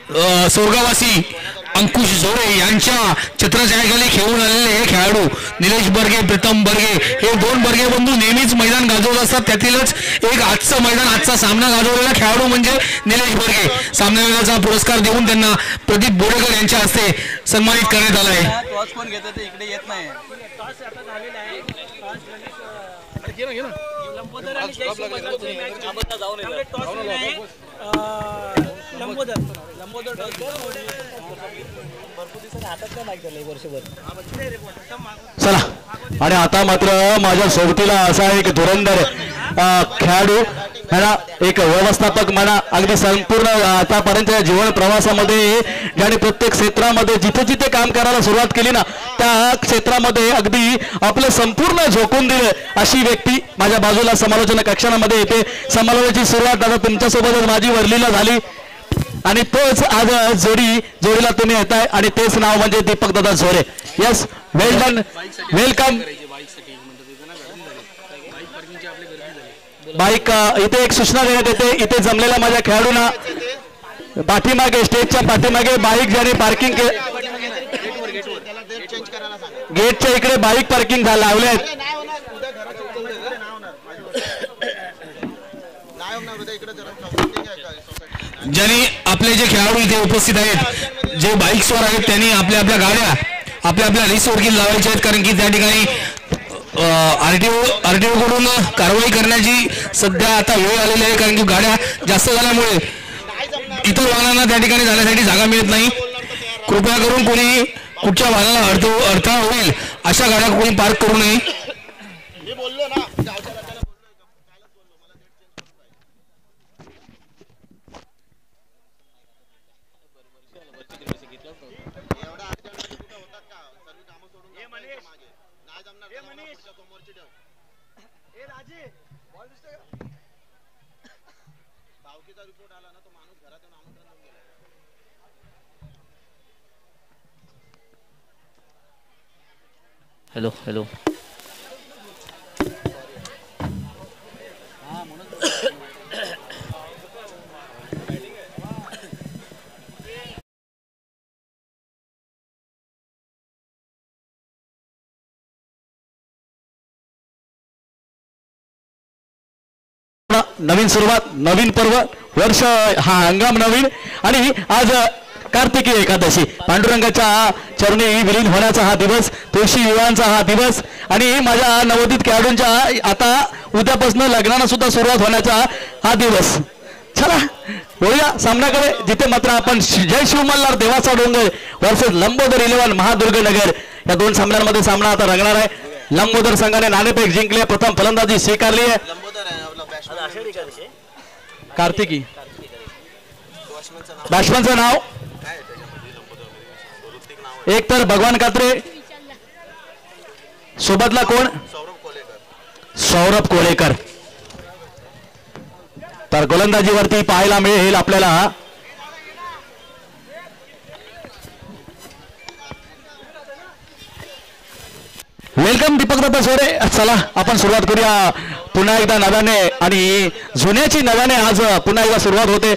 स्वर्गवासी अंकुश जोरे यांच्या छत्रछायाखाली खेळून आलेले हे खेळाडू निलेश बर्गे, प्रीतम बर्गे हे दोन बर्गे बंधू नेहमीच मैदान गाजवत असतात. त्यातीलच एक आजचा सामना गाजवलेला खेळाडू म्हणजे निलेश बर्गे. सामन्याचा पुरस्कार देऊन त्यांना प्रदीप बोडेकर यांच्या हस्ते सन्मानित करण्यात आला आहे. चला आणि आता मात्र माझ्या सोबतीला असा एक धुरंधर खेळाडू म्हणा, एक व्यवस्थापक म्हणा, अगदी संपूर्ण आतापर्यंतच्या जीवन प्रवासामध्ये ज्याने प्रत्येक क्षेत्रामध्ये जिथे जिथे काम करायला सुरुवात केली ना त्या क्षेत्रामध्ये अगदी आपलं संपूर्ण झोकून दिलं अशी व्यक्ती माझ्या बाजूला समालोचना कक्षामध्ये येते. समालोचनाची सुरुवात आता तुमच्यासोबतच माझी वरलीला झाली आणि तोच आज जोडीला तुम्ही येताय आणि तेच नाव म्हणजे दीपक दादा झोरे. यस, वेल डन, वेलकम. बाईक इथे एक सूचना देण्यात येते, इथे जमलेल्या माझ्या खेळाडूंना पाठीमागे स्टेजच्या पाठीमागे बाईक ज्याने पार्किंग गेटच्या इकडे बाईक पार्किंग लावले आहेत. ज्यांनी आपले जे खेळाडू इथे उपस्थित आहेत, जे बाईक्सवर आहेत, त्यांनी आपल्या आपल्या गाड्या आपल्या लिस्टवरती लावायच्या आहेत. कारण की त्या ठिकाणी आरटीओ कडून कारवाई करण्याची सध्या आता वेळ आलेली आहे. कारण की गाड्या जास्त झाल्यामुळे इतर वाहनांना त्या ठिकाणी जाण्यासाठी जागा मिळत नाही. कृपया करून कोणी कुठच्या वाहनाला अडथळा होईल अशा गाड्या कोणी पार्क करू नये. हॅलो हॅलो नवीन सुरुवात, नवीन पर्व, वर्ष हा हंगाम नवीन आणि आज कार्तिकी एकादशी, पांडुरंगाच्या चरणी विलीन होण्याचा हा दिवस, तुळशी विवाहांचा हा दिवस आणि माझ्या नवोदित खेळाडूंच्या आता उद्यापासून लग्नाला सुद्धा सुरुवात होण्याचा हा दिवस. चला वळूया सामन्याकडे, जिथे मात्र आपण जय शिवमल्हार देवाचा डोंगर वर्सेस लंबोदर 11 महादुर्ग नगर या दोन सामन्यांमध्ये सामना आता रंगणार आहे. लंबोदर संघाने नाणेफेक जिंकली, प्रथम फलंदाजी स्वीकारली आहे. कार्तिकी बॅट्समनचं नाव एक तर भगवान कात्रे, सोबतला कोण सौरभ कोळेकर. तर गोलंदाजीवरती पाहायला मिळेल आपल्याला वेलकम दीपक दत्ता सोरे. चला आपण सुरुवात करूया पुन्हा एकदा नव्याने आणि जुन्याची नव्याने आज पुन्हा एकदा सुरुवात होते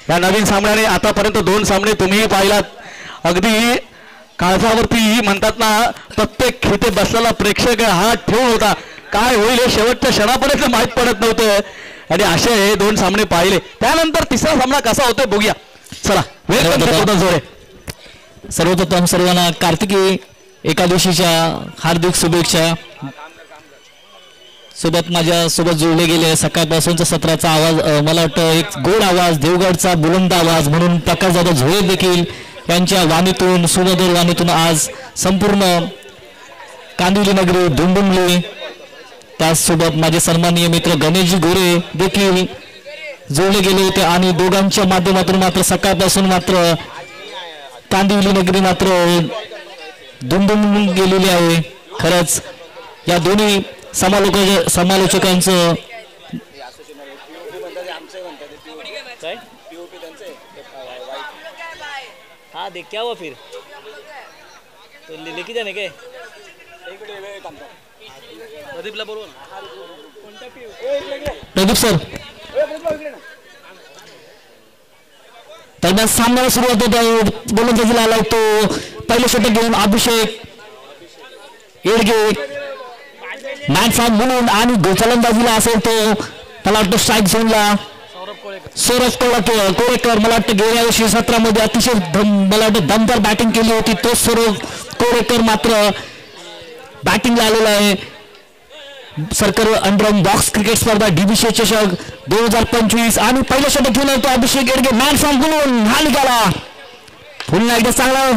या नवीन सामन्याने. आतापर्यंत दोन सामने तुम्ही पाहिलात, अगदी काळजावरती म्हणतात ना प्रत्येक इथे बसलेला प्रेक्षक हात ठेवून होता, काय होईल हे शेवटच्या क्षणापर्यंत माहीत पडत नव्हतं आणि असे हे दोन सामने पाहिले. त्यानंतर तिसरा सामना कसा होतोय बघूया. चला वेलकम जोरे. सर्वप्रथम सर्वांना कार्तिकी एकादशीच्या हार्दिक शुभेच्छा. सोबत माझ्या सोबत जोडले गेले सकाळपासूनचा सत्राचा आवाज, मला वाटतं एक गोड आवाज, देवगडचा बुलंद आवाज म्हणून प्रकाश दादा झोळे देखील यांच्या वाणीतून, सुमधुर वाणीतून आज संपूर्ण कांदिवली नगरी दुमदुमली. त्याचसोबत माझे सन्माननीय मित्र गणेशजी गोरे देखील जोडले गेले होते आणि दोघांच्या माध्यमातून मात्र सकाळपासून मात्र कांदिवली नगरी मात्र दुमदुमून गेलेली आहे. खरंच या दोन्ही समालोचकांचं हाँ देख क्या हुआ फिर तो लेके जाने के प्रदीपला बोलव ना. प्रदीप सर दरम्यान सामन्याला सुरुवात होत गोलंदाजीला आलाय तो पहिलं षटक घेऊन अभिषेक येडगे मॅन फ्रॉम म्हणून आणि फलंदाजीला असेल तो मला वाटतं स्ट्राईक झोनला सौरभ कोळेकर. मला वाटतं गेल्या वर्षी 17 मध्ये अतिशय मला वाटतं दमदार बॅटिंग केली होती. तो सौरभ कोळेकर मात्र बॅटिंगला आलेला आहे. सरकार अंडरम बॉक्स क्रिकेट स्पर्धा डीबीसी चषक 2025 आणि पहिलं षटक घेऊन तो अभिषेक येडगे मॅन फ्रॉम म्हणून हा निघाला. पुन्हा एकदा चांगला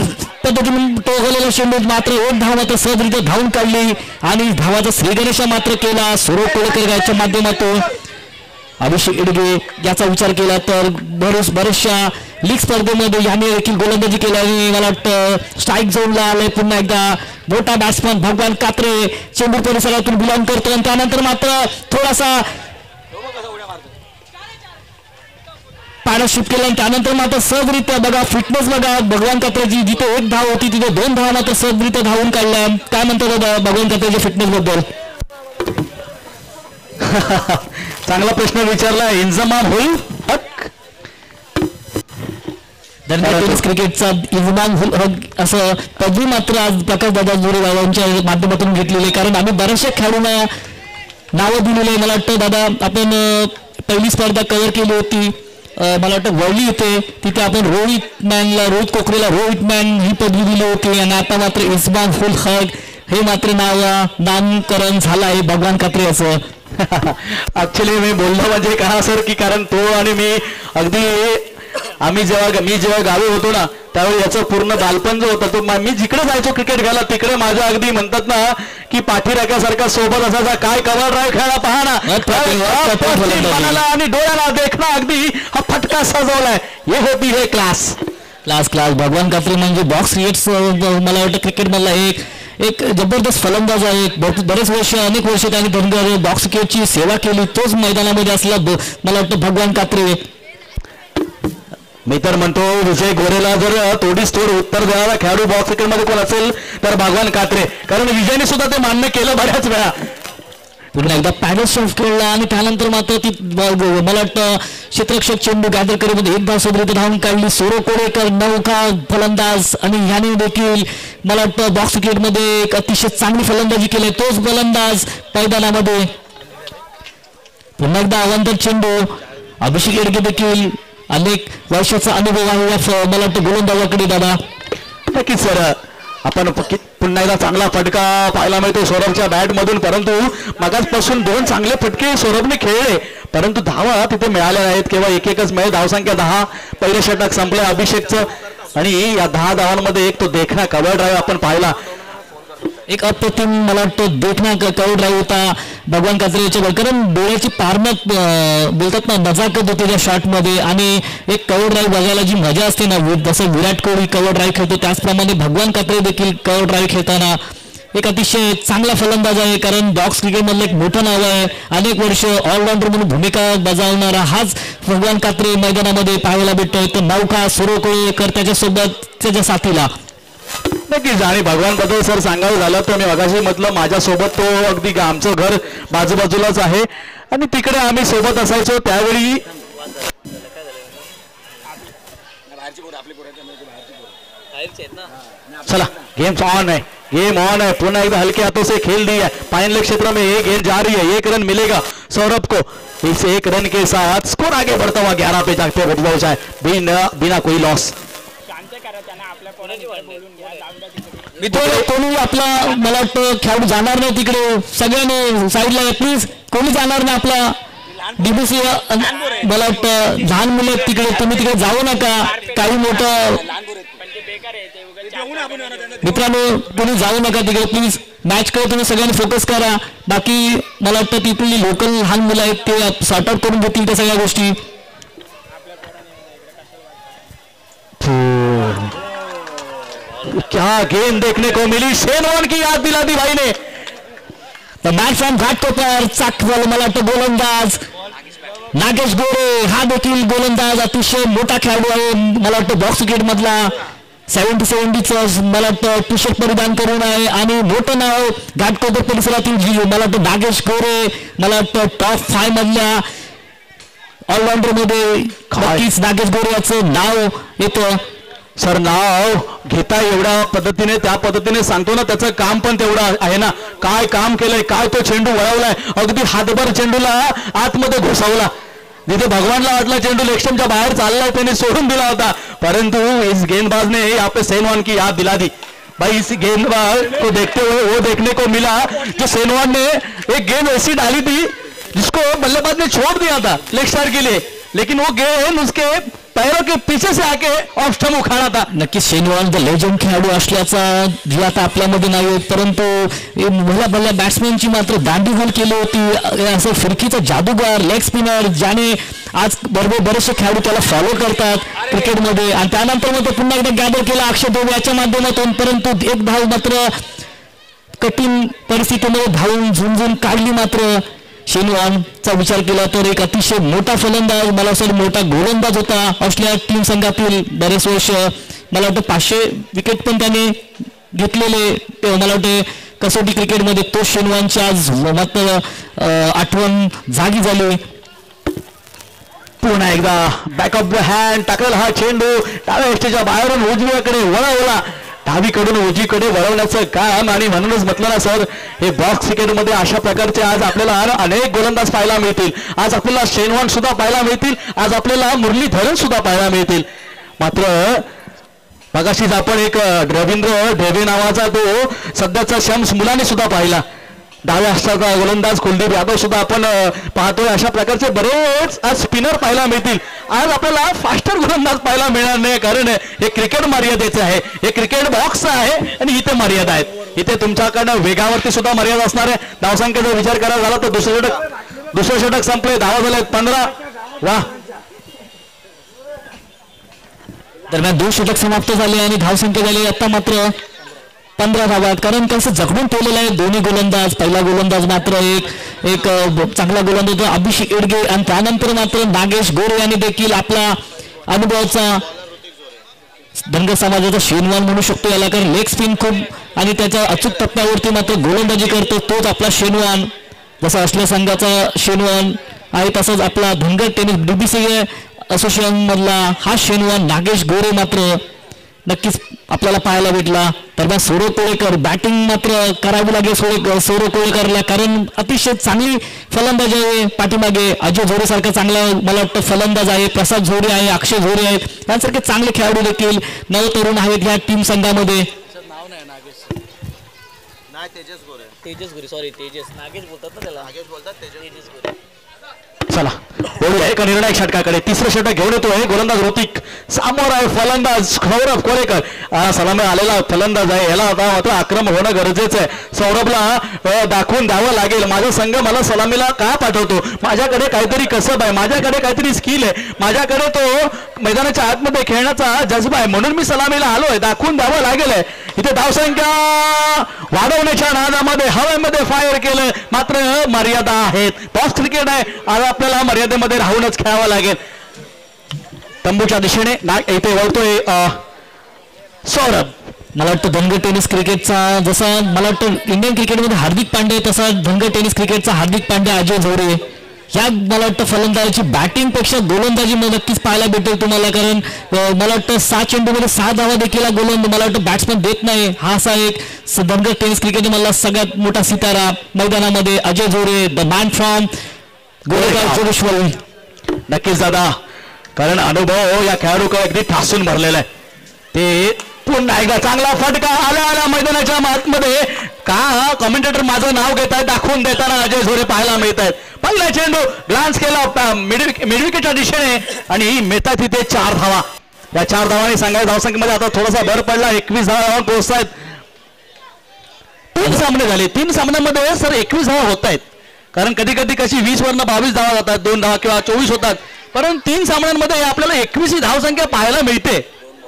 पद्धतीने टोकलेला चेंडू मात्र 1 धाव मात्र सहजरित्या धावून काढली आणि धावाचा श्रीगणेशा मात्र केला सौरभ कोळेकर याच्या माध्यमातून. अभिषेक येडगे याचा विचार केला तर बऱ्याचशा लीग स्पर्धेमध्ये याने देखील गोलंदाजी केल्याने मला वाटतं स्ट्राईक झोनला आलंय. पुन्हा एकदा मोठा बॅट्समन भगवान कात्रे चेंबूर परिसरातून बिलॉंग करतो आणि त्यानंतर मात्र थोडासा पार्टनरशिप केलं आणि त्यानंतर मात्र सहजरित्या बघा फिटनेस बघा भगवान कात्रेची जिथे 1 धाव होती तिथे 2 धावा मात्र सहजरित्या धावून काढल्या. काय म्हणतो भगवान कात्रेच्या फिटनेस बद्दल? चांगला प्रश्न विचारला. इंजमाम होईल टेनिस क्रिकेटचा इंजमाम होईल असं पदवी मात्र आज प्रकाश दादा जोरे यांच्या माध्यमातून घेतलेले. कारण आम्ही बऱ्याचशा खेळाडूंना नावं दिलेली. मला वाटतं दादा आपण पहिली स्पर्धा कव्हर केली होती मला वाटतं वळली येते तिथे आपण रोहित कोकरेला रोहित मॅन ही पदवी दिली होती आणि आता मात्र इस्माम फुल हग हे मात्र नामकरण झालं आहे भगवान कात्रे असं. ऍक्च्युली मी बोललो म्हणजे कहा सर की कारण तो आणि मी अगदी मी जेव्हा गावी होतो ना त्यावेळी याचं पूर्ण बालपण जो होता तो मी जिकडे जायचो क्रिकेट खेळायला तिकडे माझ्या अगदी म्हणतात ना की पाठीराख्यासारखा सोबत असायचा. काय कव्हर ड्राईव्ह खेळायला पहा ना आणि डोळ्याला देखना अगदी हा फटका सजवलाय. हे होती हे क्लास. भगवान कात्रे म्हणजे बॉक्स क्रिकेट मला वाटतं क्रिकेट मधला एक जबरदस्त फलंदाज आहे. बरेच वर्ष अनेक वर्ष त्यांनी बॉक्स क्रिकेटची सेवा केली. तोच मैदानामध्ये असला मला वाटतं भगवान कात्रे. मी तर म्हणतो विजय गोरेला जर तोडीस तोड उत्तर देणारा खेळाडू बॉक्स क्रिकेटमध्ये कोण असेल तर भगवान कात्रे. कारण विजयने सुद्धा ते मान्य केलं बऱ्याच वेळा. पुन्हा एकदा पॅडल शॉट खेळला आणि त्यानंतर मात्र ती मला वाटतं क्षेत्ररक्षक चेंडू गॅदर करीमध्ये 1 धाव सोबत धावून काढली. सौरभ कोळेकर नौका फलंदाज आणि ह्याने देखील मला वाटतं बॉक्स क्रिकेटमध्ये एक अतिशय चांगली फलंदाजी केली. तोच फलंदाज मैदानामध्ये. पुन्हा एकदा अवांतर चेंडू. अभिषेक येडगे देखील अनेक वर्षाचा अनुभव आहे मला वाटतं गोलंदाजाकडे दादा. नक्कीच सर आपण पुन्हा एकदा चांगला फटका पाहायला मिळतो सौरभच्या बॅट मधून. परंतु मगाचपासून 2 चांगले फटके सौरभने खेळले परंतु धावा तिथे मिळाल्या नाहीत. केवळ एकच मिळेल. धावसंख्या 10. पहिलं षटक संपलं अभिषेकचं आणि या 10 धावांमध्ये एक तो देखना कव्हर ड्राईव्ह आपण पाहिला. एक अप्रतिम मला वाटतं देखना कव्हर ड्राईव्ह होता भगवान कात्रेच्या. कारण डोळ्याची पारण्यात बोलतात ना नजाकत होती त्या शॉटमध्ये आणि एक कव्हर ड्राईव्ह बघायला जी मजा असते ना जसं विराट कोहली कव्हर ड्राईव्ह खेळतो त्याचप्रमाणे भगवान कात्रे देखील कव्हर ड्राईव्ह खेळताना एक अतिशय चांगला फलंदाज आहे. कारण बॉक्स क्रिकेटमधलं एक मोठं नाव आहे. अनेक वर्ष ऑलराऊंडर म्हणून भूमिका बजावणारा हाच भगवान कात्रे मैदानामध्ये पाहायला भेटतोय. तर नौका सौरभ कोळेकर त्याच्यासोबत त्याच्या साथीला. नक्कीच. आणि भगवान बद्दल सर सांगायचं झालं तर मी मगाशी म्हटलं माझ्यासोबत तो अगदी आमचं घर बाजूबाजूलाच आहे आणि तिकडे आम्ही सोबत असायचो त्यावेळी. चला गेम ऑन है पुनः एक हल्के हाथों से खेल दिया. फाइनल क्षेत्र में एक गेंद जा रही है. 1 रन मिलेगा सौरभ को. इस 1 रन के साथ स्कोर आगे बढ़ता हुआ 11 पे जाके पहुंचा है बिना कोई लॉस. कोणी आपला मला वाटतं खेळाडू जाणार नाही तिकडे. सगळ्यांनी साईडला प्लीज. कोणी जाणार नाही आपला डीबीसी मला वाटतं लहान मुलं तिकडे तुम्ही तिकडे जाऊ नका. काही मोठं मित्रांनो कोणी जाऊ नका तिकडे प्लीज. मॅच कडे तुम्ही सगळ्यांनी फोकस करा. बाकी मला वाटतं तिथली लोकल लहान मुलं आहेत ते सॉर्ट आउट करून घेतील त्या सगळ्या गोष्टी. क्या गेंद देखने को मिली. शेनवन की याद दिला दी भाई ने. मॅच फ्रॉम घाटकोपर चाकवल मला वाटतं गोलंदाज नागेश गोरे हा देखील गोलंदाज अतिशय मोठा खेळाडू आहे. मला वाटतं बॉक्स क्रिकेट मधला 70-70च मला वाटतं टी शर्ट परिधान करून आहे आणि मोठं नाव घाटकोपर परिसरातील मला वाटतं नागेश गोरे मला वाटतं टॉप 5 मधल्या ऑलराऊंडर मध्ये नक्कीच नागेश गोरे याचं नाव येतं. सर नाव घेता एवढ्या पद्धतीने त्या पद्धतीने सांगतो ना, त्याचं काम पण तेवढं आहे ना. काय काम केलंय, काय तो चेंडू वळवलाय, अगदी हातभर चेंडूला आतमध्ये घुसवला. जिथे भगवानला वाटला चेंडू लेक्शनच्या बाहेर चाललाय त्याने सोडून दिला होता, परंतु इस गेंदबाज ने यहाँ पे सेनवान की याद दिला दी. भाई इस गेंदबाज को देखते हुए वो देखने को मिला जो सेनवान ने एक गेंद ऐसी डाली थी जिसको बल्लेबाज ने छोड़ दिया था लेग स्टार के लिए, लेकिन वो गेंद उसके पैरों के पीछे से आके ऑफ स्टंप उखाड़ा था. नक्कीच शेनवान द लेजंड खेळाडू असल्याचा जी आता आपल्यामध्ये नाही, परंतु भल्या बॅट्समॅनची मात्र दांडीगोल केली होती. असं फिरकीचा जादूगार लेग स्पिनर ज्याने आज बरोबर बरेचसे खेळाडू त्याला फॉलो करतात क्रिकेटमध्ये. आणि त्यानंतर मग तो पुन्हा एकदा गॅदर केला अक्षय देव याच्या माध्यमातून, परंतु एक धाव मात्र कठीण परिस्थितीमध्ये धावून झुंजून काढली. मात्र शेनवानचा विचार केला तर एक अतिशय मोठा फलंदाज, मला असं मोठा गोलंदाज होता ऑस्ट्रेलिया टीम संघातील. बरेच वर्ष मला वाटतं 500 विकेट पण त्याने घेतलेले मला वाटते कसोटी क्रिकेटमध्ये. तो शेनवानची आज मात्र आठवण जागी झाली. पुन्हा एकदा बॅक ऑफ द हँड टाकलेला हा चेंडू डाव्या यष्टीच्या बाहेरून उजवीकडे वळवला, डावीकडून उजवीकडे वळवण्याचं काम. आणि म्हणूनच म्हटलं ना सर, हे बॉक्स क्रिकेटमध्ये अशा प्रकारचे आज आपल्याला अनेक गोलंदाज पाहायला मिळतील. आज आपल्याला शेनवान सुद्धा पाहायला मिळतील, आज आपल्याला मुरलीधरन सुद्धा पाहायला मिळतील. मात्र मगाशीच आपण एक रवींद्र ढेबे नावाचा तो सध्याचा शम्स मुलाने सुद्धा पाहिला, डाव्या हाताचा गोलंदाज कुलदीप यादव सुद्धा आपण पाहतोय. अशा प्रकारचे बरेच आज स्पिनर पाहायला मिळतील. आज आपल्याला फास्टर गोलंदाज पाहायला मिळणार नाही, कारण हे क्रिकेट मर्यादेचे आहे, हे क्रिकेट बॉक्स आहे आणि इथे मर्यादा आहेत. इथे तुमच्याकडनं वेगावरती सुद्धा मर्यादा असणार आहे. धावसंख्येचा विचार करायला झाला तर दुसरं षटक संपले, धावा झाले 15. वा, दरम्यान 2 षटक समाप्त झाले आणि धावसंख्या झाली आता मात्र 15 धावा. कारण कसं जखडून ठेवलेलं आहे दोन्ही गोलंदाज. पहिला गोलंदाज मात्र एक चांगला गोलंदाज अभिषेक एडगे, आणि त्यानंतर मात्र नागेश गोरे यांनी देखील आपला अनुभवाचा धनगर समाजाचा शेनवान म्हणू शकतो याला, कारण लेग स्पिन खूप आणि त्याच्या अचूक टप्प्यावरती मात्र गोलंदाजी करतो तोच आपला शेनवान. जसा ऑस्ट्रेलिया संघाचा शेनवान आहे तसंच आपला धनगर टेनिस DBC असोसिएशन मधला हा शेनवान नागेश गोरे मात्र नक्कीच आपल्याला पाहायला भेटला. तर सौरव कोळेकर बॅटिंग मात्र करावी लागेल सौरव कोळेकरला, कारण अतिशय चांगली फलंदाज आहे. पाठीमागे अजय झोरे सारखा चांगला मला वाटतं फलंदाज आहे, प्रसाद झोरे आहे, अक्षय झोरे आहेत, यांसारखे चांगले खेळाडू देखील नवतरुण आहेत या टीम संघामध्ये. नाव नाही तेजस गोरे सॉरी तेजस नागेश बोलतात ना त्याला, नागेश बोलतात तेजस गोरे. चला बोलूया एका निर्णायक षटकाकडे. तिसरं षटक घेऊन येतोय गोलंदाज ऋतिक, समोर आहे फलंदाज सौरभ कोळेकर. सलामी आलेला फलंदाज आहे, याला आता मात्र आक्रमक होणं गरजेचं आहे. सौरभला दाखवून द्यावं लागेल, माझा संघ मला सलामीला का पाठवतो, माझ्याकडे काहीतरी कसब आहे, माझ्याकडे काहीतरी स्किल आहे, माझ्याकडे तो मैदानाच्या आतमध्ये खेळण्याचा जज्बा आहे, म्हणून मी सलामीला आलोय, दाखवून द्यावं लागेल. इथे धावसंख्या वाढवण्याच्या नादामध्ये हवेमध्ये फायर केलं, मात्र मर्यादा आहेत. टॉस क्रिकेट आहे, आज आपल्याला मर्यादेमध्ये राहूनच खेळावं लागेल. तंबूच्या दिशेने इथे वळतोय सौरभ. मला वाटतं धनगर टेनिस क्रिकेटचा जसा मला वाटतं इंडियन क्रिकेटमध्ये हार्दिक पांड्या तसा धनगर टेनिस क्रिकेटचा हार्दिक पांड्या अजय झोरे या मला वाटतं फलंदाजीची बॅटिंगपेक्षा गोलंदाजी नक्कीच पाहायला भेटेल तुम्हाला, कारण मला वाटतं 6 चेंडूमध्ये 6 धावा देखील गोलंदाज मला वाटतं बॅट्समॅन देत नाही. हा असा एक धनगर टेनिस क्रिकेट मला सगळ्यात मोठा सितारा मैदानामध्ये Ajay Zore, the man from Goregaon Jogeshwari. नक्कीच दादा, कारण अनुभव या खेळाडूकडे अगदी ठासून भरलेला आहे. ते पुन्हा एकदा चांगला फटका आल्या मैदानाच्या आतमध्ये का कमेंटेटर माझं नाव घेत आहेत, दाखवून देताना अजय झोरे पाहायला मिळत आहेत. पहिला चेंडू ग्लान्स केला मिडविकेटच्या दिशेने आणि मिळतात तिथे 4 धावा. या 4 धावांनी सांगायचं धावसंख्येमध्ये आता थोडासा भर पडला, 21 धावा पोहोचतायत. 3 सामने झाले, 3 सामन्यांमध्ये सर 21 धावा होत आहेत, कारण कधी कधी कशी 20 वरनं 22 धावा जातात, 2 धावा किंवा 24 होतात, परंतु 3 सामन्यांमध्ये आपल्याला 21 धावसंख्या पाहायला मिळते.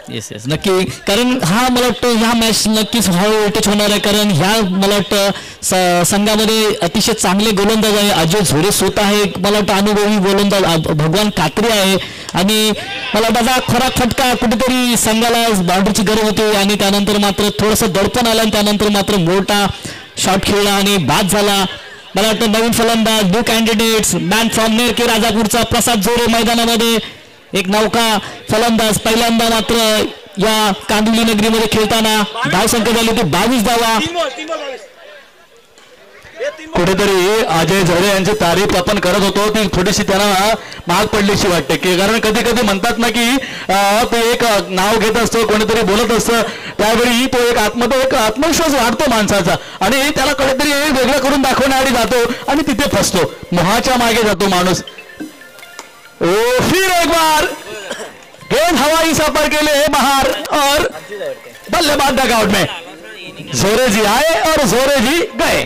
येस नक्की, कारण हा मला वाटतं ह्या मॅच नक्कीच व्होल्टेज होणार आहे, कारण ह्या मला वाटतं संघामध्ये अतिशय चांगले गोलंदाज आहे. अजय झोरे स्वतः आहे मला वाटतं अनुभवी गोलंदाज, भगवान कात्री आहे, आणि मला माझा खरा फटका कुठेतरी संघाला बाउंड्रीची गरज होती आणि त्यानंतर मात्र थोडंसं दडपण आलं आणि त्यानंतर मात्र मोठा शॉट खेळला आणि बाद झाला. मला वाटतं नवीन फलंदाज न्यू कॅन्डिडेट्स मॅन फ्रॉम नेरके राजापूरचा प्रसाद जोरे मैदानामध्ये एक नौका फलंदाज पहिल्यांदा मात्र या कांदिवली नगरीमध्ये खेळताना धावसंख्या झाली होती 22 धावा. कुठेतरी अजय झरे यांची तारीफ आपण करत होतो ती थोडीशी त्यांना महाग पडलीशी वाटते की कारण कधी कधी म्हणतात ना की तो एक नाव घेत असतो कोणीतरी बोलत असतं त्यावेळी तो एक आत्मविश्वास वाढतो माणसाचा आणि त्याला कधीतरी वेगळं करून दाखवण्याआधी जातो आणि तिथे फसतो मोहाच्या मागे जातो माणूस. ओ फिर एक बार गेंद हवाई सफर के लिए बाहर और बल्लेबाज डगआउट में जोरे जी आए और जोरे जी गए.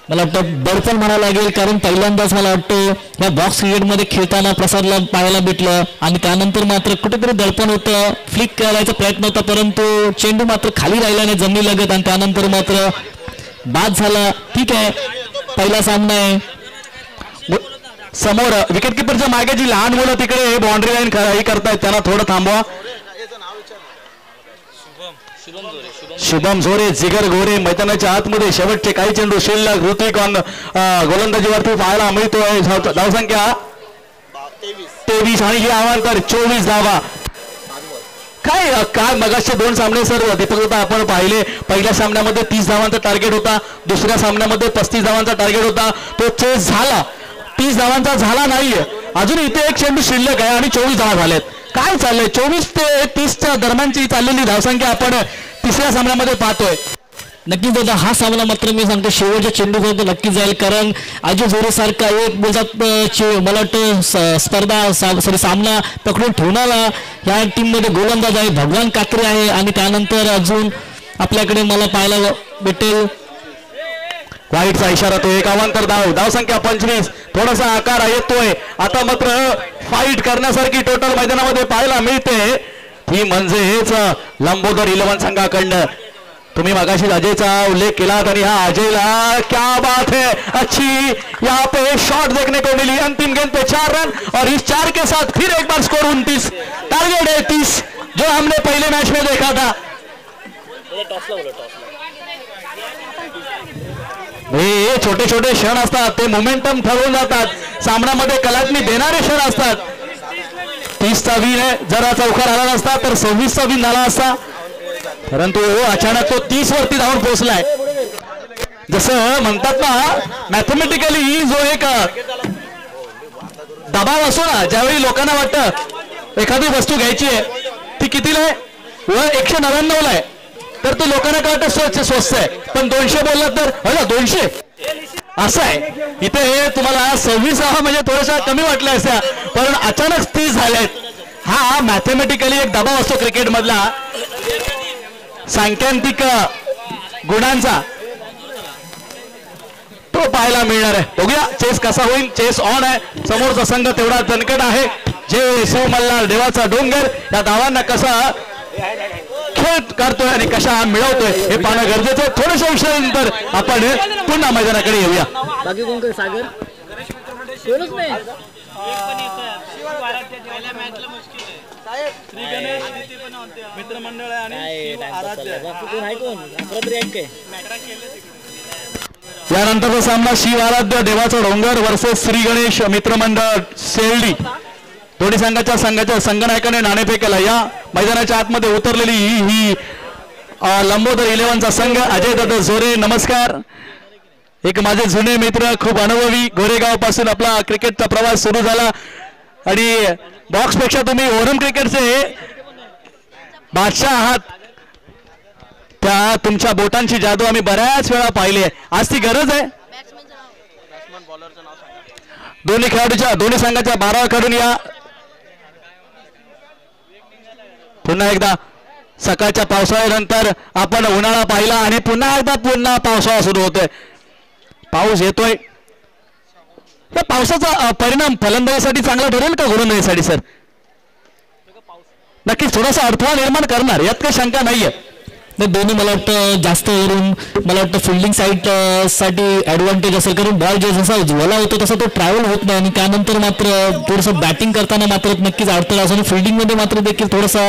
मला वाटतं दडपण म्हणावं लागेल कारण पहिल्यांदाच मला वाटतं या बॉक्स क्रिकेटमध्ये खेळताना प्रसादला पाहायला भेटलं आणि त्यानंतर मात्र कुठेतरी दडपण होतं फ्लिक करायचा प्रयत्न होता परंतु चेंडू मात्र खाली राहिला नाही जमिनी लगत आणि त्यानंतर मात्र बाद झाला. ठीक आहे पहिला सामना आहे. समोर विकेट किपरच्या मागे जी लहान मुलं तिकडे बाउंड्री लाईन हे करतायत त्यांना थोडं थांबवा. शुभम झोरे जिगर गोरे मैदानाच्या आतमध्ये शेवटचे काही चेंडू शिल्लक ऋतिक गोलंदाजीवरती पाहायला मिळतोय. धावसंख्या 23 आणि हे आव्हानकर 24 धावा. काय मगाचे 2 सामने सर दीपक आपण पाहिले पहिल्या सामन्यामध्ये 30 धावांचा टार्गेट होता दुसऱ्या सामन्यामध्ये 35 धावांचा टार्गेट होता तो चेस झाला 30 धावांचा झाला नाहीये अजून इथे एक चेंडू शिल्लक आहे आणि 24 धावा झाल्यात. काय चाललंय 24 ते 30च्या दरम्यानची चाललेली धावसंख्या आपण तिसऱ्या सामन्यामध्ये पाहतोय. नक्कीच दादा हा सामना मात्र मी सांगतो शेवटच्या चेंडूपर्यंत नक्की जाईल कारण अजय जोरे सारखा एक बोलतात मला वाटतं स्पर्धा सामना पकडून ठेवणारा या टीममध्ये गोलंदाज आहे भगवान कात्रे आहे आणि त्यानंतर अजून आपल्याकडे मला पाहायला भेटेल वाईटचा इशारा तो एक अवांतर धावसंख्या 25 थोडासा आकार येतोय. आता मात्र फाईट करण्यासारखी टोटल मैदानामध्ये पाहायला मिळते ती म्हणजे हेच लंबोदर 11 संघाकडनं. तुम्ही मगाशी अजयचा उल्लेख केला आणि हा अजयला क्या बात है अच्छी यहाँ पे शॉट देखने को मिली. अंतिम गेंद पे 4 रन और इस 4 के साथ फिर एक बार स्कोर 29 टारगेट है 30 जो हमने पहले मैच में देखा था. हे छोटे छोटे क्षण असतात ते मोमेंटम ठरवून जातात सामन्यामध्ये कलाटणी देणारे क्षण असतात. 30चा विन जरा चौकार आला नसता तर 26चा विन झाला असता परंतु अचानक तो 30 वरती धावून पोहोचलाय. जसं म्हणतात ना मॅथमॅटिकली जो एक दबाव असतो ना ज्यावेळी लोकांना वाटतं एखादी वस्तू घ्यायची आहे ती कितीला आहे व 199ला आहे तर तो लोकांना काय वाटतं स्वस्त आहे पण 200 बोलला तर हो 200 असं आहे. इथे तुम्हाला 26 म्हणजे थोड्याशा कमी वाटल्या असत्या पण अचानक 30 झालेत. हा मॅथमॅटिकली एक दबाव असतो क्रिकेट मधला सांख्यिक गुणांचा तो पाहायला मिळणार आहे. बघूया चेस कसा होईल. चेस ऑन आहे समोरचा संघ तेवढा तणकट आहे. जे शिव मल्हार देवाचा डोंगर या धावांना कसा खेळ करतोय आणि कशा मिळवतोय हे पाहणं गरजेचं आहे. थोड्याशा उशिरानंतर आपण पुन्हा मैदानाकडे येऊया. बाकी कोण काय सागर मित्रमंडळ यानंतरचा सामना शिव आराध्य देवाचा डोंगर वर्सेस श्री गणेश मित्रमंडळ सेल्डी. दोन्ही संघाच्या संघनायकाने नाणेफेक केला. या मैदानाच्या आतमध्ये उतरलेली ही लंबोदर 11चा संघ. अजय दादा जोरे नमस्कार. एक माझे जुने मित्र खूप अनुभवी गोरेगाव पासून आपला क्रिकेटचा प्रवास सुरू झाला आणि बॉक्स पेक्षा तुम्ही ओरम क्रिकेटचे बादशाह आहात. त्या तुमच्या बोटांची जादू आम्ही बऱ्याच वेळा पाहिली आहे. आज ती गरज आहे. दोन्ही संघाच्या 12 खेळून या. पुन्हा एकदा सकाळच्या पावसाळ्यानंतर आपण उन्हाळा पाहिला आणि पुन्हा एकदा पावसाळा सुरू होतोय. पाऊस येतोय. या पावसाचा परिणाम फलंदाजीसाठी चांगला ठरेल का गोलंदाजीसाठी सर? नक्कीच थोडासा अडथळा निर्माण करणार यात काही शंका नाहीये. दोन्ही मला वाटतं जास्त वरून मला वाटतं फिल्डिंग साईड साठी ऍडव्हान्टेज असेल कारण बॉल जसा वला होतो तसा तो ट्रॅव्हल होत नाही आणि त्यानंतर मात्र थोडंसं बॅटिंग करताना मात्र नक्कीच अडथळा असतो आणि फिल्डिंगमध्ये मात्र देखील थोडासा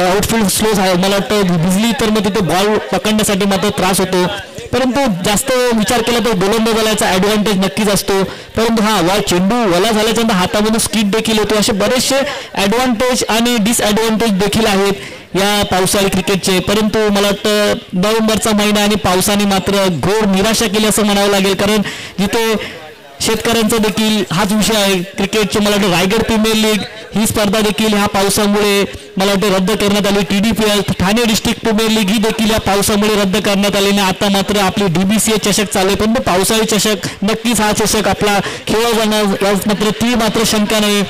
आउटफील्ड स्लो आहे. मला वाटतं भिजली तर मग तिथे बॉल पकडण्यासाठी मात्र त्रास होतो. परंतु जास्त विचार केला तर गोलंदाजाला ऍडव्हान्टेज नक्कीच असतो. परंतु चेंडू वला झाल्याच्यानंतर हातामधून स्किट देखील होतो. असे बरेचसे ऍडव्हान्टेज आणि डिसएडव्हान्टेज देखील आहेत या पावसाळी क्रिकेटचे. परंतु मला वाटतं नोव्हेंबरचा महिना आणि पावसाने मात्र घोर निराशा केली असं म्हणावं लागेल. कारण जिथे शेतकऱ्यांचा देखील हाच विषय आहे क्रिकेटचे. मला वाटतं रायगड प्रीमियर लीग ही स्पर्धा देखील ह्या पावसामुळे मला वाटतं रद्द करण्यात आली. TDPL Thane district premier league ही देखील या पावसामुळे रद्द करण्यात आली. आणि आता मात्र आपली DBCA चषक चालू आहे. पण पावसाळी चषक नक्कीच हा चषक आपला खेळला जाणार यात मात्र ती मात्र शंका नाही.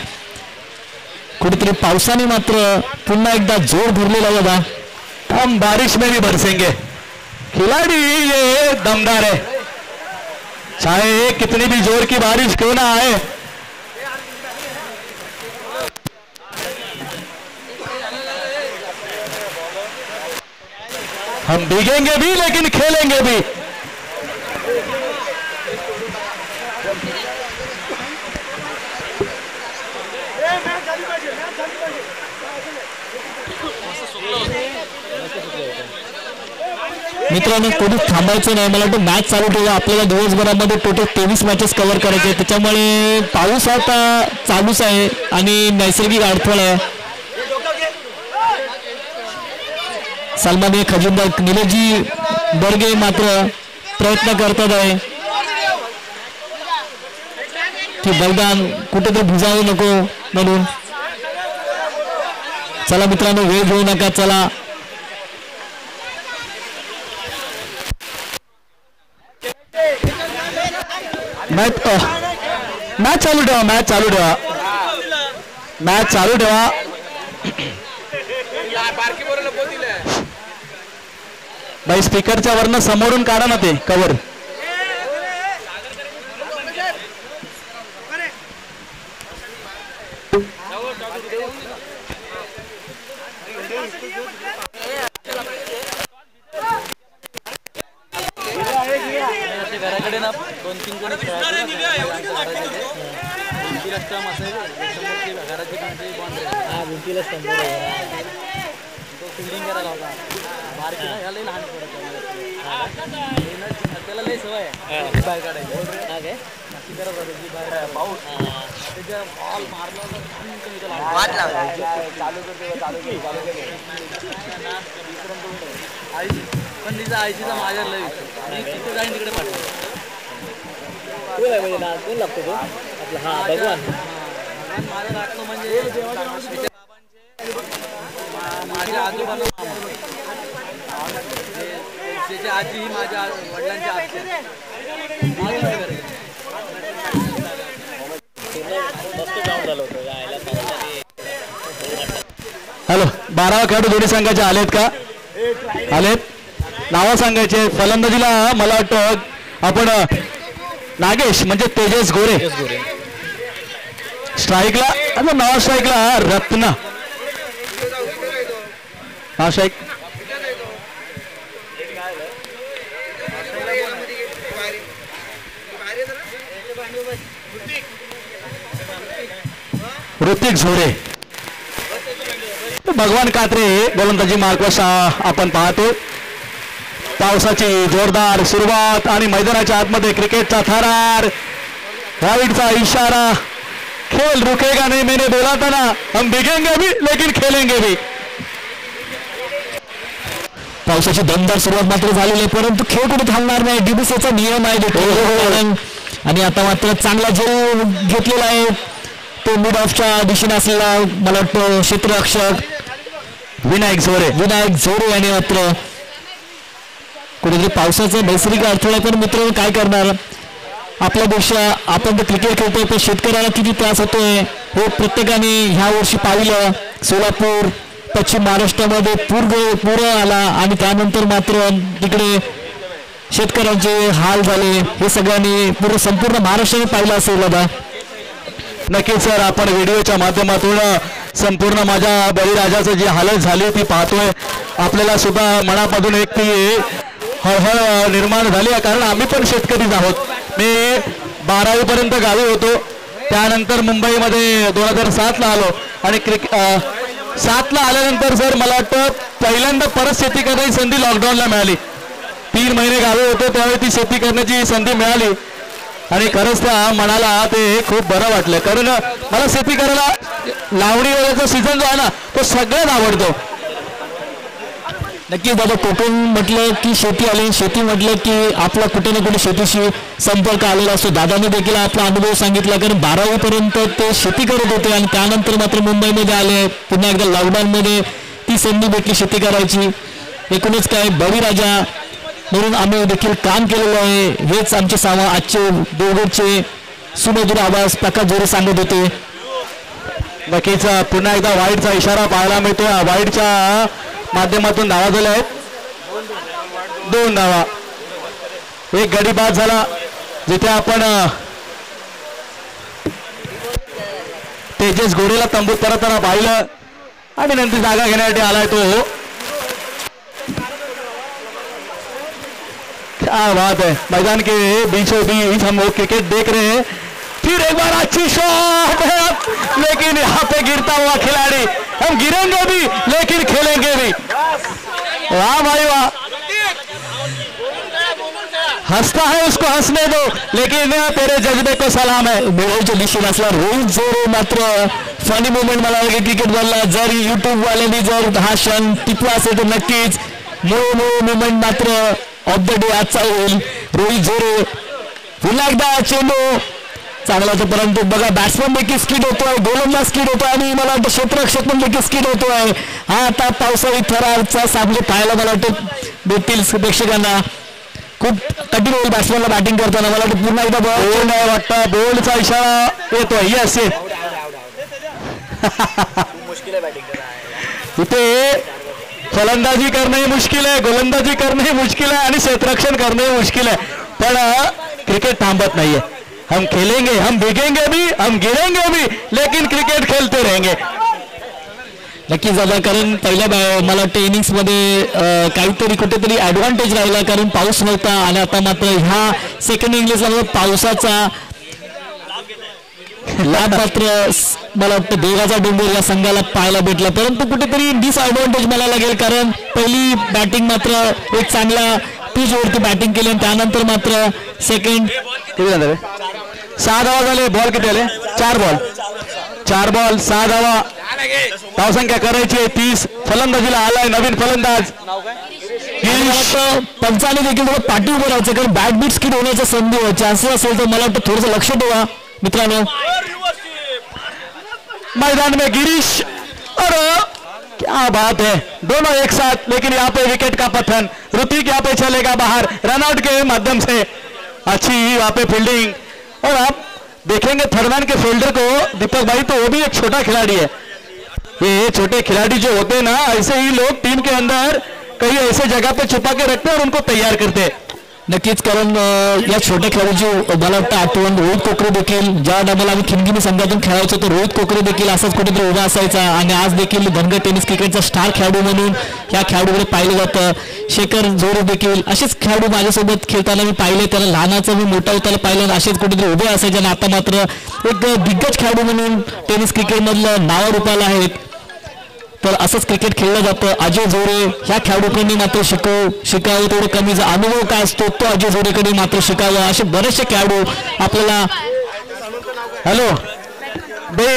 कुठेतरी पावसाने मात्र पुन्हा एकदा जोर धरलेला बाबा. हम बारिश में भी बरसेंगे. खिलाड़ी ये दमदार है, चाहे कितनी भी जोर की बारिश क्यों ना आए. हम भीगेंगे भी लेकिन खेलेंगे भी. मित्रांनो कोणी थांबायचं नाही. मला वाटतं मॅच चालू ठेवा. आपल्याला दिवसभरामध्ये टोटल 23 मॅचेस कव्हर करायचे. त्याच्यामुळे पाऊस आता चालूच आहे आणि नैसर्गिक अडथळा आहे. सलमानी खजिनदार निलेशजी बर्गे मात्र प्रयत्न करतात आहे की मैदान कुठेतरी भिजावू नको म्हणून. चला मित्रांनो वेळ घेऊ नका. चला मॅच चालू ठेवा. मॅच चालू ठेवा. बाई स्पीकरच्या वरनं समोरून काढा ना ते कव्हर. पण तिचा आईचा माझ्या लय तिथे जाईन तिकडे पाठव. म्हणजे ना कोण लागतो तो आपला भगवान माझा लागतो म्हणजे माझ्या आजोबाला त्याची आजी ही माझ्या वडिलांची आजी. हॅलो 12 खेळाडू दोन्ही संघाचे आलेत का? आलेत. नावं सांगायचे. फलंदाजीला मला वाटतं आपण नागेश म्हणजे तेजस गोरे. स्ट्राईकला आता नाव स्ट्राईकला रत्ना. नाव स्ट्राईक ऋतिक झोरे. भगवान कात्रे गोलंदाजी मार्कवर आपण पाहतो. पावसाची जोरदार सुरुवात आणि मैदानाच्या आतमध्ये क्रिकेटचा थरार. वाईटचा इशारा. खेल रुकेगा नहीं मैंने बोला था ना. हम भीगेंगे भी लेकिन खेलेंगे भी. पावसाची दमदार सुरुवात मात्र झालेली आहे परंतु खेळ कुठे थांबणार नाही. DBCAचा नियम आहे. आणि आता मात्र चांगला झेल घेतलेला आहे तो मिड ऑफच्या दिशेने असलेला मला वाटतं क्षेत्ररक्षक विनायक झोरे याने मात्र कुठेतरी पावसाचा नैसर्गिक अडथळा. पण मित्रांनो काय करणार. आपल्यापेक्षा आपण तर क्रिकेट खेळतोय पण शेतकऱ्याला किती त्रास होतोय हे प्रत्येकाने ह्या वर्षी पाहिलं. सोलापूर पश्चिम महाराष्ट्रामध्ये पूर आला आणि त्यानंतर मात्र तिकडे शेतकऱ्यांचे हाल झाले. हे सगळ्यांनी संपूर्ण महाराष्ट्राने पाहिलं असेल दादा. नक्कीच सर. आपण व्हिडिओच्या माध्यमातून संपूर्ण माझ्या बळीराजाचं जी हालत झाली ती पाहतोय. आपल्याला सुद्धा मनापासून एक ती हळहळ निर्माण झाली कारण आम्ही पण शेतकरीच आहोत. मी 12वी पर्यंत गावी होतो. त्यानंतर मुंबईमध्ये 2007ला आलो आणि 7ला आल्यानंतर सर मला वाटतं पहिल्यांदा परत शेती करण्याची संधी लॉकडाऊनला मिळाली. 3 महिने गावी होतो त्यावेळी ती शेती करण्याची संधी मिळाली आणि खरंच त्या मनाला ते खूप बरं वाटलं. कारण मला शेती करायला लावणी वगैरेचा सीझन जो आहे ना तो सगळ्यात आवडतो. नक्कीच दादा, कोकण म्हटलं की शेती आली, शेती म्हटलं की आपला कुठे ना कुठे शेतीशी संपर्क आलेला असतो. दादाने देखील आपला अनुभव सांगितला, कारण 12वी पर्यंत ते शेती करत होते आणि त्यानंतर मात्र मुंबईमध्ये आले. पुन्हा एकदा लॉकडाऊनमध्ये ती संधी भेटली शेती करायची. एकूणच काय बळीराजा म्हणून आम्ही देखील काम केलेलं आहे. हेच आमचे आजचे देवगडचे सुमधुर आवाज प्रकाश जोरे सांगत होते. नक्कीच पुन्हा एकदा वाईटचा इशारा पाहायला मिळतो. वाईटच्या माध्यमातून धावा झाल्या आहेत. 2 धावा. एक गडी बाद झाला जिथे आपण तेजस घोडेला तंबूत परतताना पाहिलं आणि नंतर जागा घेण्यासाठी आलाय तो. क्या बात है, मैदान के बीचों बीच हम लोग क्रिकेट देख रहे हैं. फिर एक बार अच्छी शॉट है लेकिन यहाँ पे गिरता हुआ खिलाड़ी. हम गिरेंगे भी लेकिन खेलेंगे भी. वाह भाई वाह, हंसता है उसको हंसने दो लेकिन तेरे जज्बे को सलाम है. मोहनच्या दिशेने असला रोहित जोरे मात्र फनी मुवमेंट मला वाटतं क्रिकेट बॉलला. जर युट्यूब वाल्यांनी जर हा क्षण टिपला असेल तर नक्कीच मुवमेंट मात्र ऑफ द डे आजचा होईल. रोहित जोरे पुन्हा एकदा चेंडू चांगला होतो, परंतु बघा बॅट्समन देखील स्किड होतोय, गोलंदाज स्किड होतोय आणि मला वाटतं क्षेत्ररक्षक पण देखील स्किड होतोय. हा आता पावसाळी थरारचा सामने पाहायला मला वाटतं भेटतील प्रेक्षकांना. खूप कठीण होईल बॅट्समॅनला बॅटिंग करताना. मला वाटतं पुन्हा एकदा बॉल वाटतं बॉलचा इशारा येतोय. यस इथे फलंदाजी करणे मुश्किल आहे, गोलंदाजी करणे मुश्किल आहे आणि क्षेत्ररक्षण करणे मुश्किल आहे. पण क्रिकेट थांबत नाहीये. हम खेलेंगे, हम भीगेंगे भी, हम गिरेंगे भी लेकिन क्रिकेट खेलते रहेंगे. नक्कीच दादा, कारण पहिल्या मला वाटतं इनिंग्समध्ये काहीतरी कुठेतरी ॲडव्हान्टेज राहिला, कारण पाऊस नव्हता आणि आता मात्र ह्या सेकंड इनिंग्सला पावसाचा लाभ मात्र मला वाटतं देवाचा डोंगर या संघाला पाहायला भेटला. परंतु कुठेतरी डिसएडव्हान्टेज मला लागेल, कारण पहिली बॅटिंग मात्र एक चांगला पिचवरती बॅटिंग केली आणि त्यानंतर मात्र सेकंड 6 धावा झाले. बॉल किती आले? 4 बॉल 6 धावा. धावसंख्या करायची आहे 30. फलंदाजीला आलाय नवीन फलंदाज पंचाने देखील थोडं पाठी उभं राहायचं, कारण बॅट बीट स्किड होण्याचा संधी चान्सेस असेल तर मला वाटतं थोडंसं लक्ष ठेवा मित्रांनो. मैदान में गिरीश और क्या बात है, दोनों एक साथ. लेकिन यहाँ पे विकेट का पतन. ऋतिक यहाँ पे चलेगा बाहर रनआउट के माध्यम से. अच्छी यहाँ पे फील्डिंग. और आप देखेंगे थर्डमैन के फील्डर को दीपक भाई, तो वो भी एक छोटा खिलाड़ी है. ये छोटे खिलाड़ी जो होते हैं ना, ऐसे ही लोग टीम के अंदर कई ऐसे जगह पे छुपा के रखते हैं और उनको तैयार करते हैं. नक्कीच, कारण या छोट्या खेळाडूची मला वाटतं आठवण रोहित कोकरे देखील ज्या टायमाला आम्ही खिमगिनी संघातून खेळायचो तर रोहित कोकरे देखील असाच कुठेतरी उभा असायचा आणि आज देखील धनगर टेनिस क्रिकेटचा स्टार खेळाडू म्हणून या खेळाडूकडे पाहिलं जातं. शेखर जोरे देखील असेच खेळाडू माझ्यासोबत खेळताना मी पाहिले, त्याला लहानाचं मी मोठा होताना पाहिलं, असेच कुठेतरी उभे असायचे आणि आता मात्र एक दिग्गज खेळाडू म्हणून टेनिस क्रिकेटमधलं नाव रूपाला आहेत. तर असंच क्रिकेट खेळलं जातं. अजय जोरे ह्या खेळाडूकडे मात्र शिकावं तेवढं कमीचा अनुभव काय असतो तो अजय जोरेकडे मात्र शिकावा. असे बरेचसे खेळाडू आपल्याला. हॅलो बे,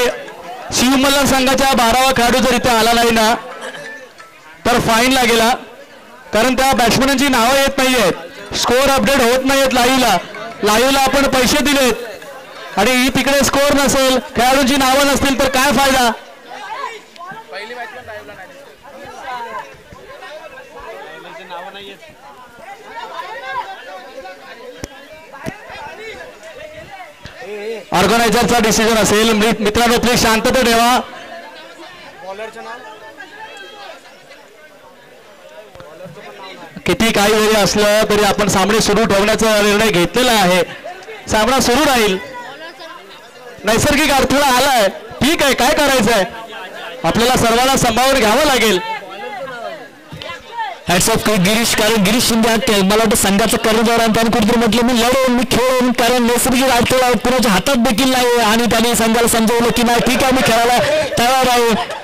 शिवमल्ला संघाच्या 12वा खेळाडू जर इथे आला नाही ना तर फाईन लागेल, कारण त्या बॅट्समॅनची नावं येत नाहीयेत, स्कोअर अपडेट होत नाहीयेत. लाईव्हला आपण पैसे दिलेत आणि तिकडे स्कोअर नसेल, खेळाडूंची नावं नसतील तर काय फायदा. ऑर्गनायझरचा डिसिजन असेल. मित्रांनो प्लीज शांतता ठेवा. किती काही वेळ असलं तरी आपण सामने सुरू ठेवण्याचा निर्णय घेतलेला आहे. सामना सुरू राहील. नैसर्गिक अडथळा आलाय, ठीक आहे, काय करायचंय, आपल्याला सर्वांना सांभाळून घ्यावं लागेल. हॅट्स ऑफ गिरीश, कारण गिरीश शिंदे मला वाटतं संघाचं कर्णधार आणि त्याने कुठेतरी म्हटलं मी लढवून मी खेळून, कारण नैसर्गिक अडथळा कुणाच्या हातात देखील नाही आणि त्याने संघाला समजवलं की नाही ठीक आहे मी खेळायला तयार आहे.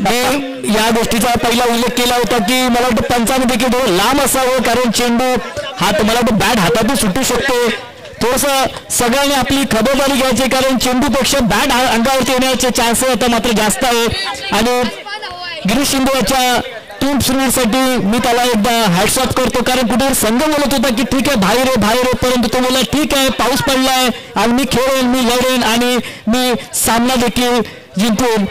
मी या गोष्टीचा पहिला उल्लेख केला होता की मला वाटतं पंचाने देखील थोडं लांब असावं, कारण चेंडू हात मला वाटतं बॅट हातातून सुटू शकतो. थोडंसं सगळ्यांनी आपली खबरदारी घ्यायची, कारण चेंडूपेक्षा बॅट अंगावरती येण्याचे चान्सेस आता मात्र जास्त आहे. आणि गिरीश शिंदे याच्या टीम स्पिरिटसाठी मी त्याला एकदा हॅट्स ऑफ करतो, कारण कुठे संघ बोलत होता की ठीक आहे बाहेर आहे, परंतु तो बोलला ठीक आहे पाऊस पडलाय आणि मी खेळेन, मी लढेन आणि मी सामना देखील जिंकून.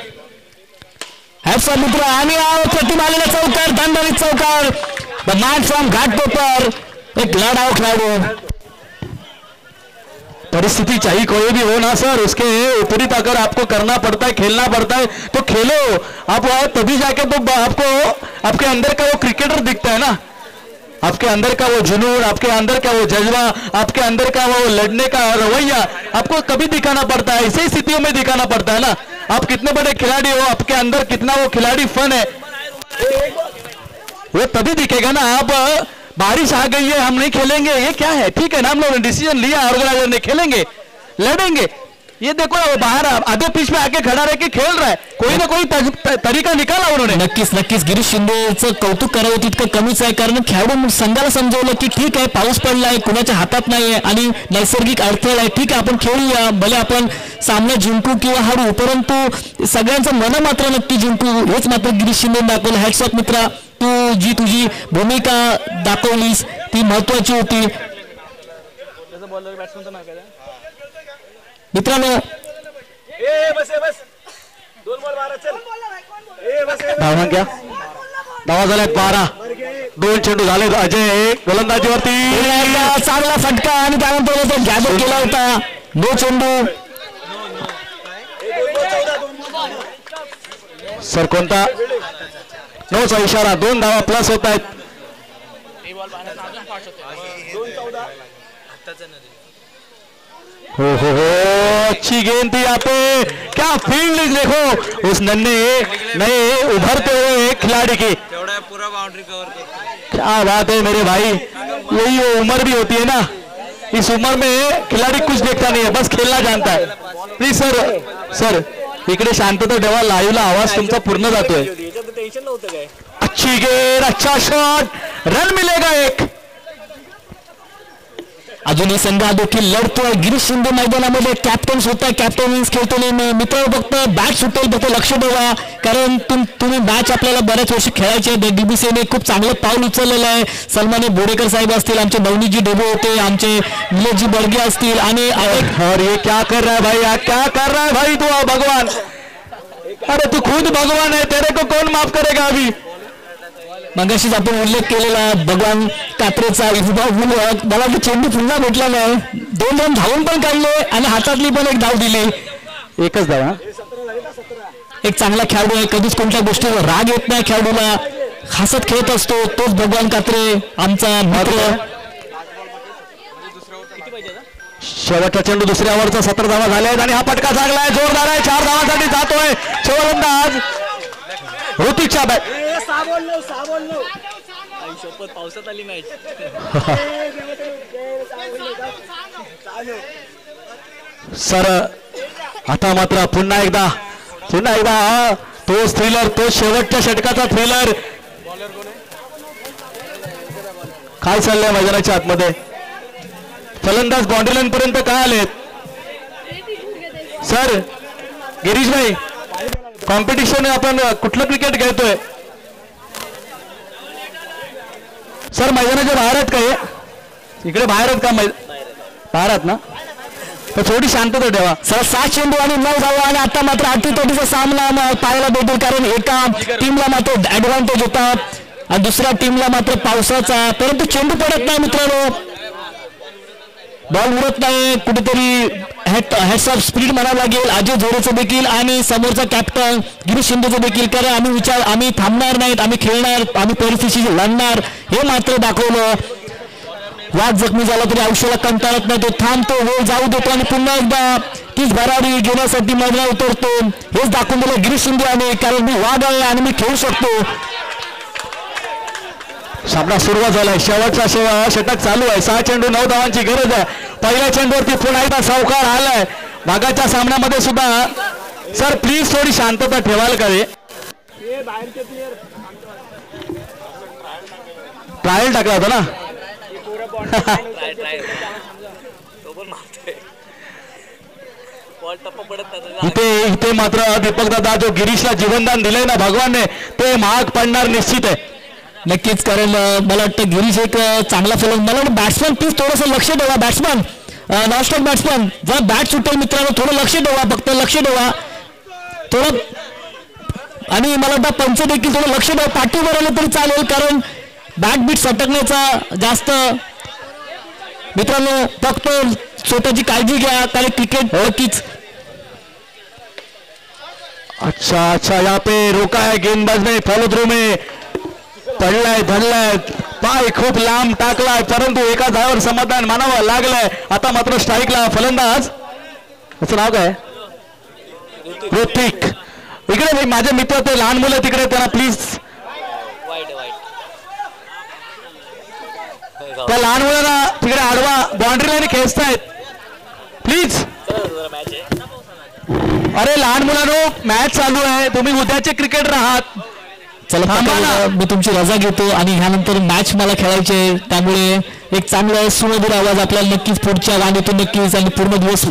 हॅट्स ऑफ मित्र. आणि प्रतिम आलेला चौकार, दणदणीत चौकार, द मॅन फ्रॉम घाटकोपर, एक लढाऊ खेळाडू. परिस्थिति चाहिए कोई भी हो ना सर, उसके विपरीत अगर आपको करना पड़ता है, खेलना पड़ता है तो खेलो आप, तभी जाके तो आपको आपके अंदर का वो क्रिकेटर दिखता है ना, आपके अंदर का वो जुनून, आपके अंदर का वो जज्बा, आपके अंदर का वो लड़ने का रवैया आपको कभी दिखाना पड़ता है, ऐसी स्थितियों में दिखाना पड़ता है ना. आप कितने बड़े खिलाड़ी हो, आपके अंदर कितना वो खिलाड़ी फन है, वो तभी दिखेगा ना. आप बारिश आ गई है हम नहीं खेलेंगे, ये क्या है? ठीक है ना, हम लोगों ने डिसीजन लिया, ऑर्गेनाइजर ने खेलेंगे, लड़ेंगे. ये देखो ना, वो बाहर आधे पिच में आके खड़ा रह के खेल रहा है, कोई ना कोई तरीका निकाला उन्होंने. नक्कीच गिरीश शिंदेचं कौतुक करावं तितकं कमीच आहे, कारण खेळाडू संघाला समजवलं की ठीक आहे पाऊस पडलाय, कुणाच्या हातात नाहीये आणि नैसर्गिक अडथळा आहे, ठीक आहे आपण खेळूया, भले आपण सामना जिंकू किंवा हारू, परंतु सगळ्यांचं मन मात्र नक्की जिंकू, हेच मात्र गिरीश शिंदे दाखवलं. हॅट्स ऑफ मित्रा, तू जी तुझी भूमिका दाखवलीस ती महत्वाची होती. मित्रांनो धावसंख्या धावा झाल्यात 12, 2 चेंडू झाले. अजय गोलंदाजीवरती चांगला फटका आणि त्यानंतर गॅदर केला होता. 2 चेंडू. सर कोणता नोचा इशारा, 2 धावा प्लस होत आहेत. हो अच्छी गेंद थी यहाँ पे, क्या फील्ड देखो उस नए उभरते हुए एक खिलाड़ी की, पूरा बाउंड्री कवर कर. क्या बात है मेरे भाई, यही वो उम्र भी होती है ना, इस उम्र में खिलाड़ी कुछ देखता नहीं है, बस खेलना जानता है. प्लीज सर इकडे शांतता ठेवा, लाईव्हला आवाज तुमचा पूर्ण जातोय. टेन्शन नव्हतं काय. अच्छी गेंद, अच्छा शॉट, रन मिलेगा एक. अजूनही संघ देखील लढतोय. गिरीश शिंदे मैदानामध्ये कॅप्टन होता, कॅप्टन इन्स खेळतो. मित्र फक्त बॅट सुटेल फक्त लक्ष ठेवा, कारण तुम्ही मॅच आपल्याला बऱ्याच वर्षी खेळायचे. डीबीसीने खूप चांगलं पाऊल उचललेलं आहे. सलमाने बोडेकर साहेब असतील, आमचे नवनीतजी डेबो होते, आमचे निलेशजी बर्गे असतील आणि और ये क्या कर रहा है भाई, क्या कर रहा है भाई तू भगवान, अरे तू खुद भगवान है, तेरे को कौन माफ करेगा अभी. मगाशीच आपण उल्लेख केलेला भगवान कात्रेचा मला चेंडू पुन्हा भेटला नाही. 2 रन धावून पण काढले आणि हातातली पण एक धाव दिली. एकच धाव. एक चांगला खेळाडू आहे, कधीच कोणत्या गोष्टीवर राग येत नाही, खेळाडूला हसत खेळत असतो, तोच भगवान कात्रे आमचा मित्र. शेवटचा चेंडू दुसऱ्या ओव्हरचा 17 धावा झाल्या आहेत आणि हा फटका चांगला आहे, जोरदार आहे, 4 धावांसाठी जातोय गोलंदाज ऋतिकच्या बॅट. पावसात आली मॅच. सर आता मात्र पुन्हा एकदा तोच थ्रिलर, तो शेवटच्या षटकाचा थ्रिलर. काय चाललंय मैदानाच्या आतमध्ये, फलंदाज बाउंड्री लाईन पर्यंत काय आलेत सर? गिरीश भाई, कॉम्पिटिशन आपण कुठलं क्रिकेट खेळतोय सर? मैदानाच्या बाहेर आहेत का? इकडे बाहेर आहेत का? बाहेर आहेत ना, तर थोडी शांतता ठेवा. सर 7 चेंडू आणि 9 धावा आणि आता मात्र अटीतटीचा सामना पाहायला भेटेल, कारण एका टीमला मात्र ऍडव्हान्टेज होता आणि दुसऱ्या टीमला मात्र पावसाचा, परंतु चेंडू पडत नाही मित्रांनो, बॉल उडत नाही. कुठेतरी हेड्स ऑफ स्पीड म्हणावं लागेल अजय झोरेचं देखील आणि समोरचा कॅप्टन गिरीश शिंदेचं देखील, कारण आम्ही थांबणार नाहीत, आम्ही खेळणार, आम्ही परिस्थितीशी लढणार हे मात्र दाखवलं. वाद जखमी झाला तरी आयुष्याला कंटाळत नाही, तो थांबतो, वेळ जाऊ देतो आणि पुन्हा एकदा तीच भरारी घेण्यासाठी मैदानावर उतरतो. हेच दाखवून दिलं गिरीश शिंदे आणि, कारण मी वाद आहे आणि मी खेळू शकतो. सामना सुरुवात झालाय, शेवटचा षटक चालू आहे. 6 चेंडू 9 धावांची गरज आहे. पहिल्या चेंडूवरती पुन्हा एकदा सावकार आलाय. मागाच्या सामन्यामध्ये सुद्धा सर प्लीज थोडी शांतता ठेवाल का रे? ट्रायल टाकला होता ना. इथे मात्र दीपक दादा जो गिरीशला जीवनदान दिलंय ना भगवानने ते महाग पडणार निश्चित आहे. नक्कीच, कारण मला वाटतं गिरीश एक चांगला फलंदाज. मला वाटतं बॅट्समन प्लीज थोडंसं लक्ष ठेवा. बॅट्समन नॉनस्टॉप बॅट्समन जर बॅट सुटेल मित्रांनो, थोडं लक्ष ठेवा, फक्त लक्ष ठेवा थोडं. आणि मला वाटतं पंच देखील थोडं लक्ष ठेवा. पाठीवर आलं तरी चालेल, कारण बॅट बीट सटकण्याचा जास्त. मित्रांनो फक्त स्वतःची काळजी घ्या, कारण क्रिकेट नक्कीच. अच्छा अच्छा, यहाँ पे रोका है गेंदबाज ने, फॉलो थ्रू में पडलाय धरलाय, पाय खूप लांब टाकलाय, परंतु एका धावावर समाधान मानावं लागलंय. आता मात्र स्ट्राईकला फलंदाज, त्याचं नाव काय? ऋतिक. इकडे भाई माझे मित्र ते लहान मुलं तिकडे, त्यांना प्लीज त्या लहान मुलांना तिकडे आडवा बाउंड्री लाईन खेचतायत प्लीज. अरे लहान मुलांनो मॅच चालू आहे, तुम्ही उद्याचे क्रिकेटर आहात. चला मी तुमची रजा घेतो आणि ह्यानंतर मॅच मला खेळायची आहे, त्यामुळे एक चांगला सुमधुर आवाज आपल्याला नक्कीच पुढच्या वाणीतून नक्कीच आणि पूर्ण दिवस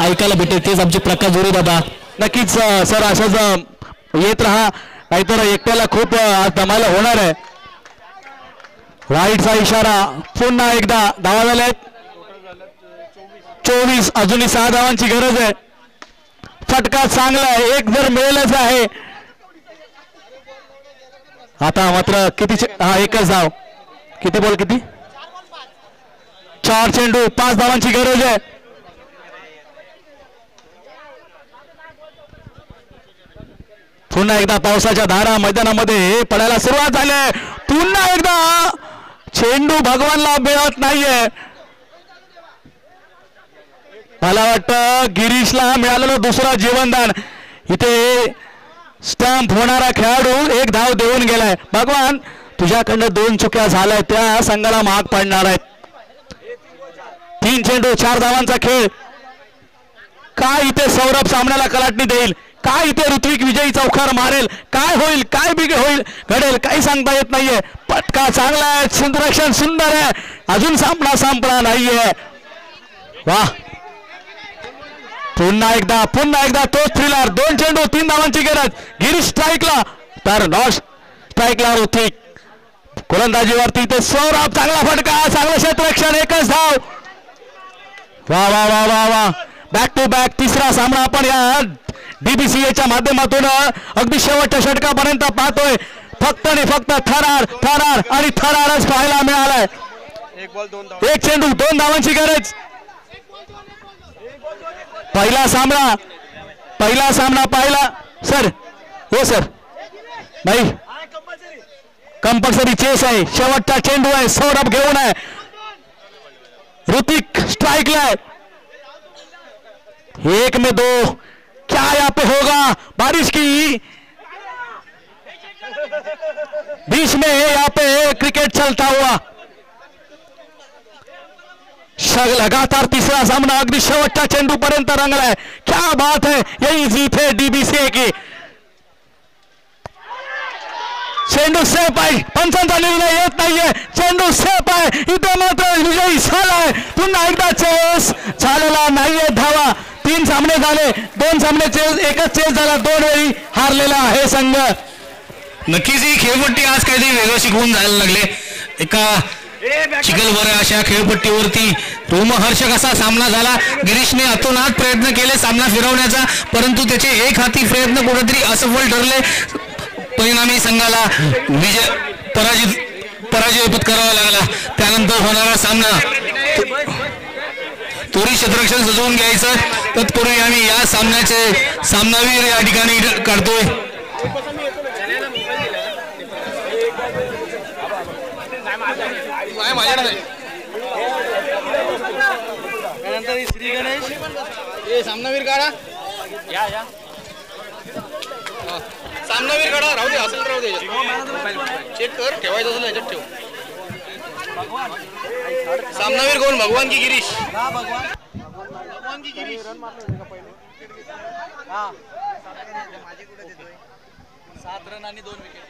ऐकायला भेटेल. तेच आमचे प्रकाश जोरे दादा. नक्कीच सर, असंच येत राहा, नाहीतर एकट्याला खूप दमायला होणार आहे. वाईटचा इशारा. पुन्हा एकदा धावा झाल्यात 24, अजूनही 6 धावांची गरज आहे. फटका चांगला आहे, एक जर मिळेलच आहे. आता मात्र किती? हा एकच धाव. किती बॉल किती? 4 चेंडू, 5 धावांची गरज आहे. पुन्हा एकदा पावसाच्या धारा मैदानामध्ये पडायला सुरुवात झाली. पुन्हा एकदा चेंडू भगवानला मिळत नाहीये. मला वाटतं गिरीशला मिळालेलं दुसरा जीवनदान. इथे स्टंप होणारा खेळाडू 1 धाव देऊन गेलाय. भगवान तुझ्याकडनं 2 चुक्या झाल्या, त्या संघाला महाग पडणार आहेत. 3 चेंडू 4 धावांचा खेळ. काय इथे सौरभ सामन्याला कलाटणी देईल, काय इथे ऋत्विक विजयी चौकार मारेल, काय होईल, काय बिघ होईल घडेल काही सांगता येत नाहीये. पटका चांगला आहे, क्षेत्ररक्षण सुंदर आहे, अजून सामना संपला नाहीये. वाह, पुन्हा एकदा तोच थ्रिलर. 2 चेंडू 3 धावांची गरज. गिरीश स्ट्राईकला, तर नॉट स्ट्राईकला ऋतिक. गोलंदाजीवरती ते सौरभ, चांगला फटका, चांगलं क्षेत्ररक्षण, एकच धाव. वा वा वा वा वा, बॅक टू बॅक तिसरा सामना आपण या DBCAच्या माध्यमातून अगदी शेवटच्या षटकापर्यंत पाहतोय. फक्त आणि फक्त थरार थरार आणि थरारच पाहायला मिळालाय. 1 चेंडू 2 धावांची गरज. पहिला सामना पाहिला सर. हो सर, नाही कंपल्सरी चेस आहे. शेवटचा चेंडू आहे, सौरभ घेऊन आहे, ऋतिक स्ट्राइकला है। 1 में 2, क्या यहाँ पे होगा? बारिश की बीच में यहाँ पे क्रिकेट चलता हुआ लगातार तीसरा सामना अगदी शेवटच्या चेंडू पर्यंत रंगलाय। क्या बात है, यही जीत है डीबीसीए की। चेंडू सेफ आहे, पंचांचा निर्णय येत नाहीये, चेंडू सेफ आहे, इथे मात्र विजयी झालाय। पुन्हा एकदा चेस झालेला नाहीये धावा। 3 सामने झाले, 2 सामने चेस, एकच चेस झाला, 2 वेळी हारलेला आहे संघ। नक्कीच ही खेळपट्टी आज काहीतरी वेगळं शिकवून जायला लागले। एका चिखलभर अशा खेळपट्टीवरती रोमहर्षक असा सामना झाला। गिरीशने अतोनात प्रयत्न केले सामना फिरवण्याचा, परंतु त्याचे एक हाती प्रयत्न कुठेतरी असफल ठरले। परिणामी संघाला पराजय पत्करावा लागला। त्यानंतर होणारा सामना त्वरित क्षेत्ररक्षण सजवून घ्यायचं, तत्पूर्वी आम्ही या सामन्याचे सामनावीर या ठिकाणी काढतोय। श्री गणेश ये सामनावीर काढा, या सामनावीर काढा, राहू दे, असेल राहू दे, चेक कर, ठेवायचं असेल याच्यात ठेव। सामनावीर कोण? भगवान की गिरीश? भगवान की गिरीश। 7 रन आणि 2 विकेट.